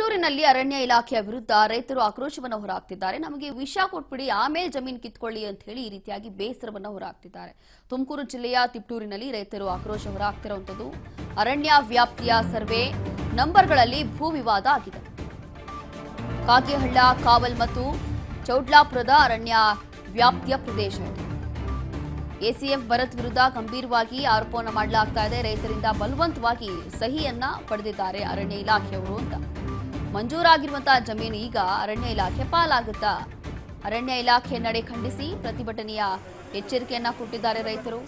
ತಿಪ್ಟೂರಿನಲ್ಲಿ ಅರಣ್ಯ ಇಲಾಖೆಯ ವಿರುದ್ಧ ರೈತರು ಆಕ್ರೋಶವನ್ನು ಹೊರಹಾಕ್ತಿದ್ದಾರೆ. ನಮಗೆ ವಿಷ ಕೊಟ್ಬಿಡಿ ಆಮೇಲೆ ಜಮೀನು ಕಿತ್ಕೊಳ್ಳಿ ಅಂತ ಹೇಳಿ ಈ ರೀತಿಯಾಗಿ ಬೇಸರವನ್ನು ಹೊರಹಾಕ್ತಿದ್ದಾರೆ. ತುಮಕೂರು ಜಿಲ್ಲೆಯ ತಿಪ್ಟೂರಿನಲ್ಲಿ ರೈತರು ಆಕ್ರೋಶ ಹೊರಹಾಕ್ತಿರುವಂತದ್ದು ಅರಣ್ಯ ವ್ಯಾಪ್ತಿಯ ಸರ್ವೆ ನಂಬರ್ಗಳಲ್ಲಿ ಭೂ ವಿವಾದ ಆಗಿದೆ. ಕಾಗೇಹಳ್ಳ, ಕಾವಲ್ ಮತ್ತು ಚೌಡ್ಲಾಪುರದ ಅರಣ್ಯ ವ್ಯಾಪ್ತಿಯ ಪ್ರದೇಶ ಇದೆ. ಎಸಿಎಫ್ ಭರತ್ ವಿರುದ್ಧ ಗಂಭೀರವಾಗಿ ಆರೋಪವನ್ನು ಮಾಡಲಾಗ್ತಾ ಇದೆ. ರೈತರಿಂದ ಬಲವಂತವಾಗಿ ಸಹಿಯನ್ನ ಪಡೆದಿದ್ದಾರೆ ಅರಣ್ಯ ಇಲಾಖೆಯವರು ಅಂತ. ಮಂಜೂರಾಗಿರುವಂತಹ ಜಮೀನು ಈಗ ಅರಣ್ಯ ಇಲಾಖೆ ಪಾಲಾಗುತ್ತಾ? ಅರಣ್ಯ ಇಲಾಖೆ ನಡೆ ಖಂಡಿಸಿ ಪ್ರತಿಭಟನೆಯ ಎಚ್ಚರಿಕೆಯನ್ನ ಕೊಟ್ಟಿದ್ದಾರೆ ರೈತರು.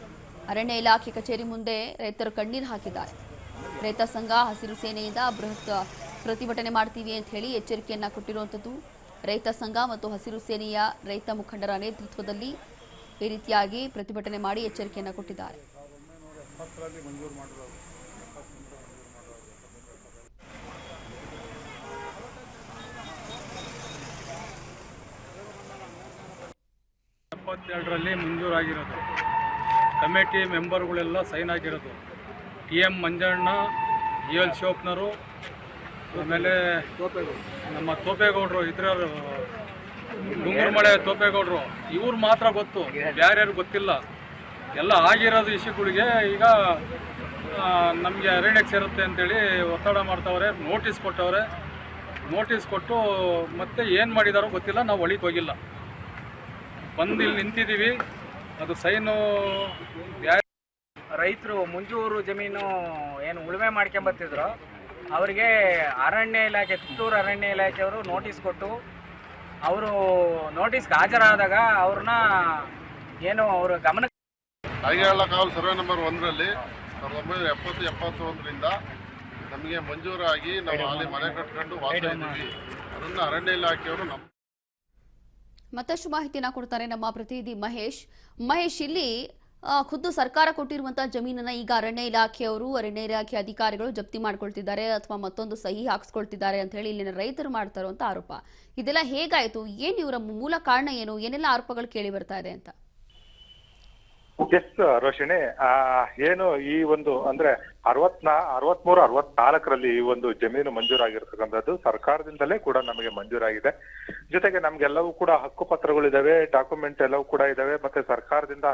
ಅರಣ್ಯ ಇಲಾಖೆ ಕಚೇರಿ ಮುಂದೆ ರೈತರು ಕಣ್ಣೀರು ಹಾಕಿದ್ದಾರೆ. ರೈತ ಸಂಘ, ಹಸಿರು ಸೇನೆಯಿಂದ ಬೃಹತ್ ಪ್ರತಿಭಟನೆ ಮಾಡ್ತೀವಿ ಅಂತ ಹೇಳಿ ಎಚ್ಚರಿಕೆಯನ್ನ ಕೊಟ್ಟಿರುವಂಥದ್ದು. ರೈತ ಸಂಘ ಮತ್ತು ಹಸಿರು ಸೇನೆಯ ರೈತ ಮುಖಂಡರ ನೇತೃತ್ವದಲ್ಲಿ ಈ ರೀತಿಯಾಗಿ ಪ್ರತಿಭಟನೆ ಮಾಡಿ ಎಚ್ಚರಿಕೆಯನ್ನು ಕೊಟ್ಟಿದ್ದಾರೆ. ರಲ್ಲಿ ಮಂಜೂರಾಗಿರೋದು, ಕಮಿಟಿ ಮೆಂಬರ್ಗಳೆಲ್ಲ ಸೈನ್ ಆಗಿರೋದು. TM ಮಂಜಣ್ಣ, EL ಶಿವಪ್ಪನವರು, ಆಮೇಲೆ ನಮ್ಮ ತೋಪೇಗೌಡರು, ಇದ್ರವರು ಗುಂಗುರುಮಳೆ ತೋಪೇಗೌಡರು, ಇವ್ರು ಮಾತ್ರ ಗೊತ್ತು, ಯಾರ್ಯಾರು ಗೊತ್ತಿಲ್ಲ. ಎಲ್ಲ ಆಗಿರೋದು ಇಶ್ಯೂಗಳಿಗೆ ಈಗ ನಮಗೆ ಅರಣ್ಯಕ್ಕೆ ಸೇರುತ್ತೆ ಅಂತೇಳಿ ಒತ್ತಡ ಮಾಡ್ತವ್ರೆ. ನೋಟಿಸ್ ಕೊಟ್ಟವ್ರೆ. ನೋಟಿಸ್ ಕೊಟ್ಟು ಮತ್ತೆ ಏನು ಮಾಡಿದಾರೋ ಗೊತ್ತಿಲ್ಲ. ನಾವು ಒಳಗೆ ಹೋಗಿಲ್ಲ, ಬಂದು ಇಲ್ಲಿ ನಿಂತಿದ್ದೀವಿ. ಅದು ಸೈನು ರೈತರು ಮುಂಜೂರು ಜಮೀನು ಏನು ಉಳುಮೆ ಮಾಡ್ಕೊಂಬತ್ತಿದ್ರು ಅವರಿಗೆ ಅರಣ್ಯ ಇಲಾಖೆ, ತಿಪ್ಟೂರು ಅರಣ್ಯ ಇಲಾಖೆಯವರು ನೋಟಿಸ್ ಕೊಟ್ಟು ಅವರು ನೋಟಿಸ್ಗೆ ಹಾಜರಾದಾಗ ಅವ್ರನ್ನ ಏನು ಅವರು ಗಮನ ಕಾಗೇಹಳ್ಳ ಕಾವಲು ಸರ್ವೆ ನಂಬರ್ 1ರಲ್ಲಿ 1970-71ರಿಂದ ನಮಗೆ ಮಂಜೂರಾಗಿ ನಾವು ಅಲ್ಲಿ ಮನೆ ಕಟ್ಕೊಂಡು ವಾಸ ಇದ್ದೀವಿ. ಅದನ್ನು ಅರಣ್ಯ ಇಲಾಖೆಯವರು ಮತ್ತಷ್ಟು ಮಾಹಿತಿಯನ್ನ ಕೊಡ್ತಾರೆ ನಮ್ಮ ಪ್ರತಿನಿಧಿ ಮಹೇಶ್. ಇಲ್ಲಿ ಖುದ್ದು ಸರ್ಕಾರ ಕೊಟ್ಟಿರುವಂತಹ ಜಮೀನನ್ನ ಈಗ ಅರಣ್ಯ ಇಲಾಖೆಯವರು, ಅರಣ್ಯ ಇಲಾಖೆ ಅಧಿಕಾರಿಗಳು ಜಪ್ತಿ ಮಾಡ್ಕೊಳ್ತಿದ್ದಾರೆ ಅಥವಾ ಮತ್ತೊಂದು ಸಹಿ ಹಾಕ್ಸ್ಕೊಳ್ತಿದ್ದಾರೆ ಅಂತ ಹೇಳಿ ಇಲ್ಲಿನ ರೈತರು ಮಾಡ್ತಾ ಇರುವಂತ ಆರೋಪ. ಇದೆಲ್ಲ ಹೇಗಾಯ್ತು? ಏನ್ ಇವರ ಮೂಲ ಕಾರಣ ಏನು? ಏನೆಲ್ಲ ಆರೋಪಗಳು ಕೇಳಿ ಬರ್ತಾ ಇದೆ ಅಂತ? ಎಸ್ ರೋಷಿಣಿ, ಏನು ಈ ಒಂದು ಅಂದ್ರೆ 63-64ರಲ್ಲಿ ಈ ಒಂದು ಜಮೀನು ಮಂಜೂರಾಗಿರ್ತಕ್ಕಂಥದ್ದು ಸರ್ಕಾರದಿಂದಲೇ ಕೂಡ ನಮಗೆ ಮಂಜೂರಾಗಿದೆ. ಜೊತೆಗೆ ನಮ್ಗೆಲ್ಲವೂ ಕೂಡ ಹಕ್ಕುಪತ್ರಗಳಿದಾವೆ, ಡಾಕ್ಯುಮೆಂಟ್ ಎಲ್ಲವೂ ಕೂಡ ಇದಾವೆ. ಮತ್ತೆ ಸರ್ಕಾರದಿಂದ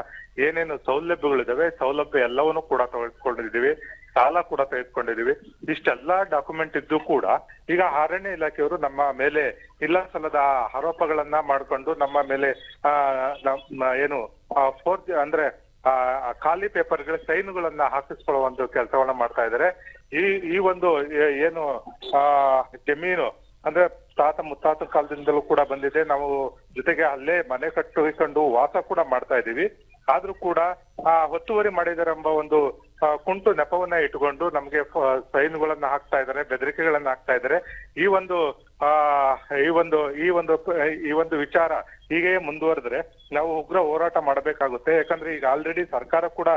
ಏನೇನು ಸೌಲಭ್ಯಗಳಿದಾವೆ, ಸೌಲಭ್ಯ ಎಲ್ಲವನ್ನೂ ಕೂಡ ತೆಗೆದುಕೊಂಡಿದೀವಿ, ಸಾಲ ಕೂಡ ತೆಗೆದುಕೊಂಡಿದೀವಿ. ಇಷ್ಟೆಲ್ಲಾ ಡಾಕ್ಯುಮೆಂಟ್ ಇದ್ದು ಕೂಡ ಈಗ ಅರಣ್ಯ ಇಲಾಖೆಯವರು ನಮ್ಮ ಮೇಲೆ ಇಲ್ಲ ಸಲ್ಲದ ಆರೋಪಗಳನ್ನ ಮಾಡ್ಕೊಂಡು ನಮ್ಮ ಮೇಲೆ ಏನು ಫೋರ್ಜ್ ಅಂದ್ರೆ ಖಾಲಿ ಪೇಪರ್ಗಳ ಸೈನ್ಗಳನ್ನ ಹಾಕಿಸ್ಕೊಳ್ಳುವಂತ ಕೆಲಸವನ್ನ ಮಾಡ್ತಾ ಇದ್ದಾರೆ. ಈ ಒಂದು ಏನು ಜಮೀನು ಅಂದ್ರೆ ತಾತ ಮುತ್ತಾತ ಕಾಲದಿಂದಲೂ ಕೂಡ ಬಂದಿದೆ. ನಾವು ಜೊತೆಗೆ ಅಲ್ಲೇ ಮನೆ ಕಟ್ಟಿಕೊಂಡು ವಾಸ ಕೂಡ ಮಾಡ್ತಾ ಇದೀವಿ. ಆದ್ರೂ ಕೂಡ ಒತ್ತುವರಿ ಮಾಡಿದಾರೆ ಎಂಬ ಒಂದು ಕುಂಟು ನೆಪವನ್ನ ಇಟ್ಕೊಂಡು ನಮ್ಗೆ ಸೈನ್ಗಳನ್ನ ಹಾಕ್ತಾ ಇದ್ದಾರೆ, ಬೆದರಿಕೆಗಳನ್ನ ಹಾಕ್ತಾ ಇದ್ದಾರೆ. ಈ ಒಂದು ವಿಚಾರ ಹೀಗೆ ಮುಂದುವರೆದ್ರೆ ನಾವು ಉಗ್ರ ಹೋರಾಟ ಮಾಡಬೇಕಾಗುತ್ತೆ. ಯಾಕಂದ್ರೆ ಈಗ ಆಲ್ರೆಡಿ ಸರ್ಕಾರ ಕೂಡ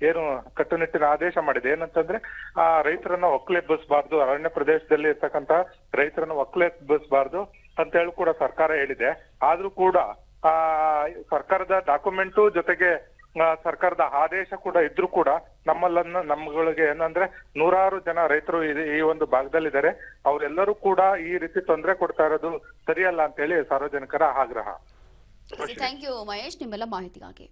ಏನು ಕಟ್ಟುನಿಟ್ಟಿನ ಆದೇಶ ಮಾಡಿದೆ. ಏನಂತಂದ್ರೆ ರೈತರನ್ನ ಒಕ್ಕಲೆಬ್ಬಿಸಬಾರ್ದು, ಅರಣ್ಯ ಪ್ರದೇಶದಲ್ಲಿ ಇರ್ತಕ್ಕಂತ ರೈತರನ್ನ ಒಕ್ಕಲೆಬ್ಬಿಸಬಾರ್ದು ಅಂತ ಹೇಳಿ ಕೂಡ ಸರ್ಕಾರ ಹೇಳಿದೆ. ಆದ್ರೂ ಕೂಡ ಸರ್ಕಾರದ ಡಾಕ್ಯುಮೆಂಟು ಜೊತೆಗೆ ಸರ್ಕಾರದ ಆದೇಶ ಕೂಡ ಇದ್ರೂ ಕೂಡ ನಮ್ಗಳಿಗೆ ಏನಂದ್ರೆ 100 ಜನ ರೈತರು ಈ ಒಂದು ಭಾಗದಲ್ಲಿದ್ದಾರೆ. ಅವರೆಲ್ಲರೂ ಕೂಡ ಈ ರೀತಿ ತೊಂದರೆ ಕೊಡ್ತಾ ಇರೋದು ಸರಿಯಲ್ಲ ಅಂತ ಹೇಳಿ ಸಾರ್ವಜನಿಕರ ಆಗ್ರಹ. ಥ್ಯಾಂಕ್ ಯು ಮಹೇಶ್, ನಿಮ್ಮೆಲ್ಲ ಮಾಹಿತಿಗಾಗಿ.